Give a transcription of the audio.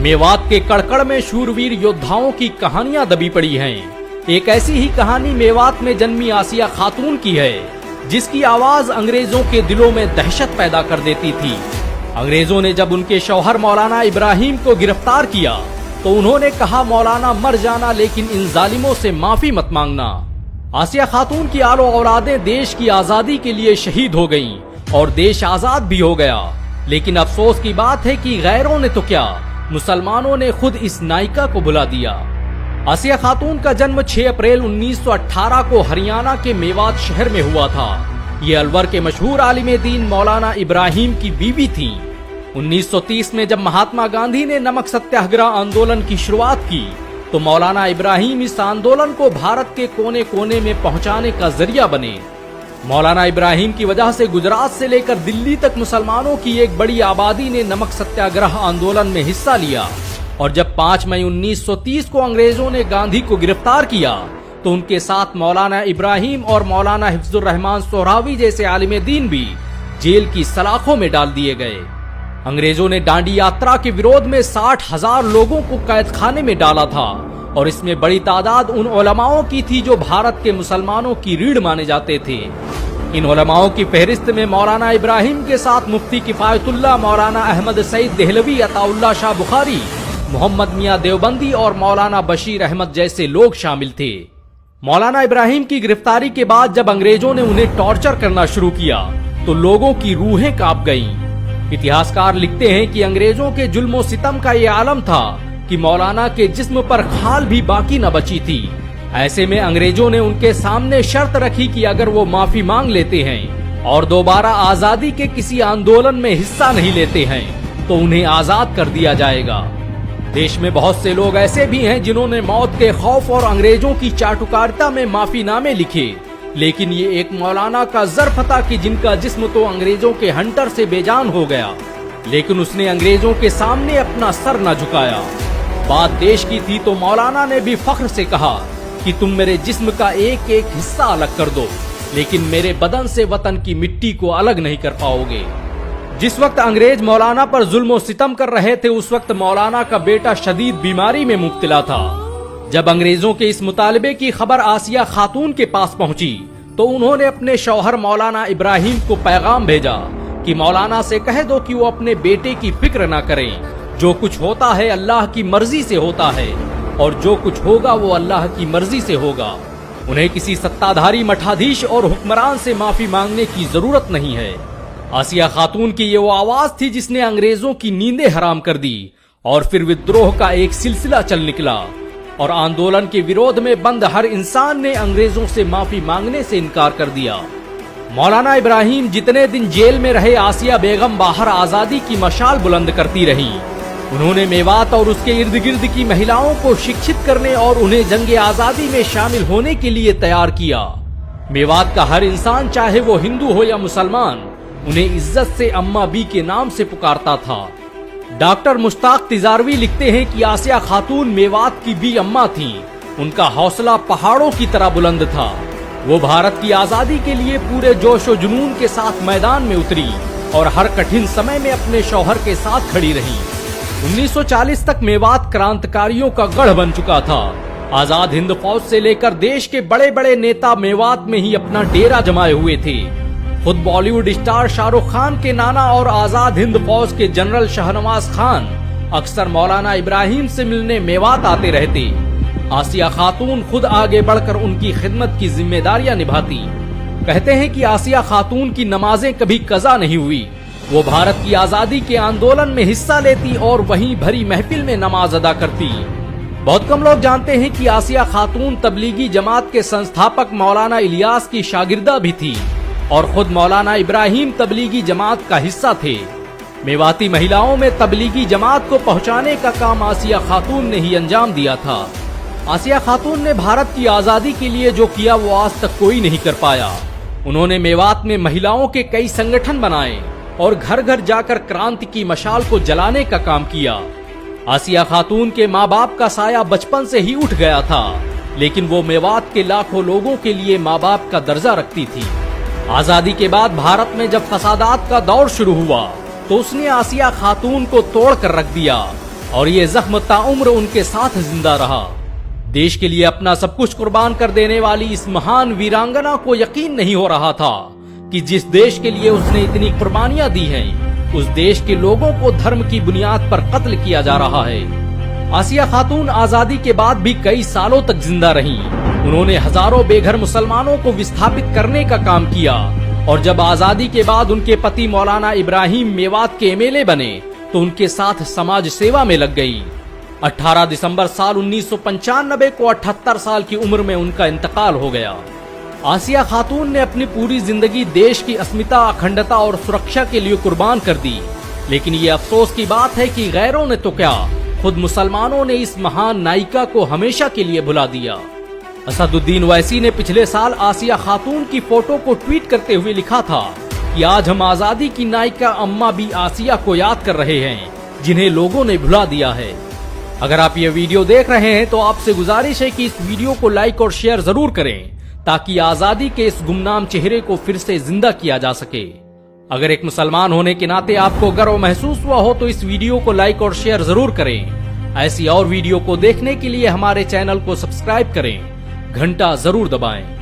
मेवात के कड़कड़ में शूरवीर योद्धाओं की कहानियां दबी पड़ी हैं। एक ऐसी ही कहानी मेवात में जन्मी आसिया खातून की है, जिसकी आवाज अंग्रेजों के दिलों में दहशत पैदा कर देती थी। अंग्रेजों ने जब उनके शौहर मौलाना इब्राहिम को गिरफ्तार किया तो उन्होंने कहा, मौलाना मर जाना लेकिन इन जालिमों से माफी मत मांगना। आसिया खातून की आलो औलादें देश की आजादी के लिए शहीद हो गईं और देश आजाद भी हो गया। लेकिन अफसोस की बात है कि गैरों ने तो क्या, मुसलमानों ने खुद इस नायिका को भुला दिया। आसिया खातून का जन्म 6 अप्रैल 1918 को हरियाणा के मेवात शहर में हुआ था। ये अलवर के मशहूर आलिम दीन मौलाना इब्राहिम की बीवी थी। 1930 में जब महात्मा गांधी ने नमक सत्याग्रह आंदोलन की शुरुआत की तो मौलाना इब्राहिम इस आंदोलन को भारत के कोने कोने में पहुंचाने का जरिया बने। मौलाना इब्राहिम की वजह से गुजरात से लेकर दिल्ली तक मुसलमानों की एक बड़ी आबादी ने नमक सत्याग्रह आंदोलन में हिस्सा लिया। और जब 5 मई 1930 को अंग्रेजों ने गांधी को गिरफ्तार किया तो उनके साथ मौलाना इब्राहिम और मौलाना हिफ्जुर रहमान सोहरावी जैसे आलिम दीन भी जेल की सलाखों में डाल दिए गए। अंग्रेजों ने दांडी यात्रा के विरोध में 60,000 लोगों को कैद खाने में डाला था और इसमें बड़ी तादाद उन उलमाओं की थी जो भारत के मुसलमानों की रीढ़ माने जाते थे। इन उलमाओं की फहरिस्त में मौलाना इब्राहिम के साथ मुफ्ती किफायतुल्लाह, मौलाना अहमद सईद देहलवी, अताउल्लाह शाह बुखारी, मोहम्मद मियां देवबंदी और मौलाना बशीर अहमद जैसे लोग शामिल थे। मौलाना इब्राहिम की गिरफ्तारी के बाद जब अंग्रेजों ने उन्हें टॉर्चर करना शुरू किया तो लोगों की रूहें कांप गईं। इतिहासकार लिखते हैं कि अंग्रेजों के जुल्म सितम का ये आलम था कि मौलाना के जिस्म पर खाल भी बाकी न बची थी। ऐसे में अंग्रेजों ने उनके सामने शर्त रखी कि अगर वो माफी मांग लेते हैं और दोबारा आजादी के किसी आंदोलन में हिस्सा नहीं लेते हैं तो उन्हें आजाद कर दिया जाएगा। देश में बहुत से लोग ऐसे भी हैं जिन्होंने मौत के खौफ और अंग्रेजों की चाटुकारिता में माफीनामे लिखे, लेकिन ये एक मौलाना का ज़र्फ था कि जिनका जिस्म तो अंग्रेजों के हंटर से बेजान हो गया, लेकिन उसने अंग्रेजों के सामने अपना सर न झुकाया। बात देश की थी तो मौलाना ने भी फख्र से कहा कि तुम मेरे जिस्म का एक एक हिस्सा अलग कर दो, लेकिन मेरे बदन से वतन की मिट्टी को अलग नहीं कर पाओगे। जिस वक्त अंग्रेज मौलाना पर जुल्म सितम कर रहे थे उस वक्त मौलाना का बेटा शदीद बीमारी में मुब्तला था। जब अंग्रेजों के इस मुतालबे की खबर आसिया खातून के पास पहुंची तो उन्होंने अपने शौहर मौलाना इब्राहिम को पैगाम भेजा कि मौलाना से कह दो कि वो अपने बेटे की फिक्र न करें। जो कुछ होता है अल्लाह की मर्जी से होता है और जो कुछ होगा वो अल्लाह की मर्जी से होगा। उन्हें किसी सत्ताधारी मठाधीश और हुक्मरान से माफी मांगने की जरूरत नहीं है। आसिया खातून की ये वो आवाज थी जिसने अंग्रेजों की नींदें हराम कर दी और फिर विद्रोह का एक सिलसिला चल निकला और आंदोलन के विरोध में बंद हर इंसान ने अंग्रेजों से माफी मांगने से इनकार कर दिया। मौलाना इब्राहिम जितने दिन जेल में रहे, आसिया बेगम बाहर आजादी की मशाल बुलंद करती रही। उन्होंने मेवात और उसके इर्द गिर्द की महिलाओं को शिक्षित करने और उन्हें जंगे आजादी में शामिल होने के लिए तैयार किया। मेवात का हर इंसान, चाहे वो हिंदू हो या मुसलमान, उन्हें इज्जत से अम्मा बी के नाम से पुकारता था। डॉक्टर मुश्ताक तिजारवी लिखते हैं कि आसिया खातून मेवात की भी अम्मा थीं। उनका हौसला पहाड़ों की तरह बुलंद था। वो भारत की आजादी के लिए पूरे जोश और जुनून के साथ मैदान में उतरी और हर कठिन समय में अपने शौहर के साथ खड़ी रही। 1940 तक मेवात क्रांतिकारियों का गढ़ बन चुका था। आजाद हिंद फौज से लेकर देश के बड़े बड़े नेता मेवात में ही अपना डेरा जमाए हुए थे। खुद बॉलीवुड स्टार शाहरुख खान के नाना और आजाद हिंद फौज के जनरल शाहनवाज खान अक्सर मौलाना इब्राहिम से मिलने मेवात आते रहते। आसिया खातून खुद आगे बढ़कर उनकी खिदमत की जिम्मेदारियां निभाती। कहते हैं कि आसिया खातून की नमाजें कभी कज़ा नहीं हुई। वो भारत की आजादी के आंदोलन में हिस्सा लेती और वहीं भरी महफिल में नमाज अदा करती। बहुत कम लोग जानते हैं कि आसिया खातून तबलीगी जमात के संस्थापक मौलाना इलियास की शागिर्दा भी थी और खुद मौलाना इब्राहिम तबलीगी जमात का हिस्सा थे। मेवाती महिलाओं में तबलीगी जमात को पहुंचाने का काम आसिया खातून ने ही अंजाम दिया था। आसिया खातून ने भारत की आजादी के लिए जो किया वो आज तक कोई नहीं कर पाया। उन्होंने मेवात में महिलाओं के कई संगठन बनाए और घर घर जाकर क्रांति की मशाल को जलाने का काम किया। आसिया खातून के माँ बाप का साया बचपन से ही उठ गया था, लेकिन वो मेवात के लाखों लोगों के लिए माँ बाप का दर्जा रखती थी। आजादी के बाद भारत में जब फसादात का दौर शुरू हुआ तो उसने आसिया खातून को तोड़ कर रख दिया और ये जख्म ताउम्र उनके साथ जिंदा रहा। देश के लिए अपना सब कुछ कुर्बान कर देने वाली इस महान वीरांगना को यकीन नहीं हो रहा था कि जिस देश के लिए उसने इतनी कुर्बानियां दी हैं, उस देश के लोगों को धर्म की बुनियाद पर कत्ल किया जा रहा है। आसिया खातून आजादी के बाद भी कई सालों तक जिंदा रहीं। उन्होंने हजारों बेघर मुसलमानों को विस्थापित करने का काम किया और जब आजादी के बाद उनके पति मौलाना इब्राहिम मेवात के एमएलए बने तो उनके साथ समाज सेवा में लग गई। 18 दिसंबर साल 1995 को 78 साल की उम्र में उनका इंतकाल हो गया। आसिया खातून ने अपनी पूरी जिंदगी देश की अस्मिता, अखंडता और सुरक्षा के लिए कुर्बान कर दी, लेकिन ये अफसोस की बात है कि गैरों ने तो क्या, खुद मुसलमानों ने इस महान नायिका को हमेशा के लिए भुला दिया। असदुद्दीन ओवैसी ने पिछले साल आसिया खातून की फोटो को ट्वीट करते हुए लिखा था कि आज हम आजादी की नायिका अम्मा बी आसिया को याद कर रहे हैं, जिन्हें लोगों ने भुला दिया है। अगर आप ये वीडियो देख रहे हैं तो आपसे गुजारिश है कि इस वीडियो को लाइक और शेयर जरूर करें ताकि आजादी के इस गुमनाम चेहरे को फिर से जिंदा किया जा सके। अगर एक मुसलमान होने के नाते आपको गर्व महसूस हुआ हो तो इस वीडियो को लाइक और शेयर जरूर करें। ऐसी और वीडियो को देखने के लिए हमारे चैनल को सब्सक्राइब करें, घंटा जरूर दबाएं।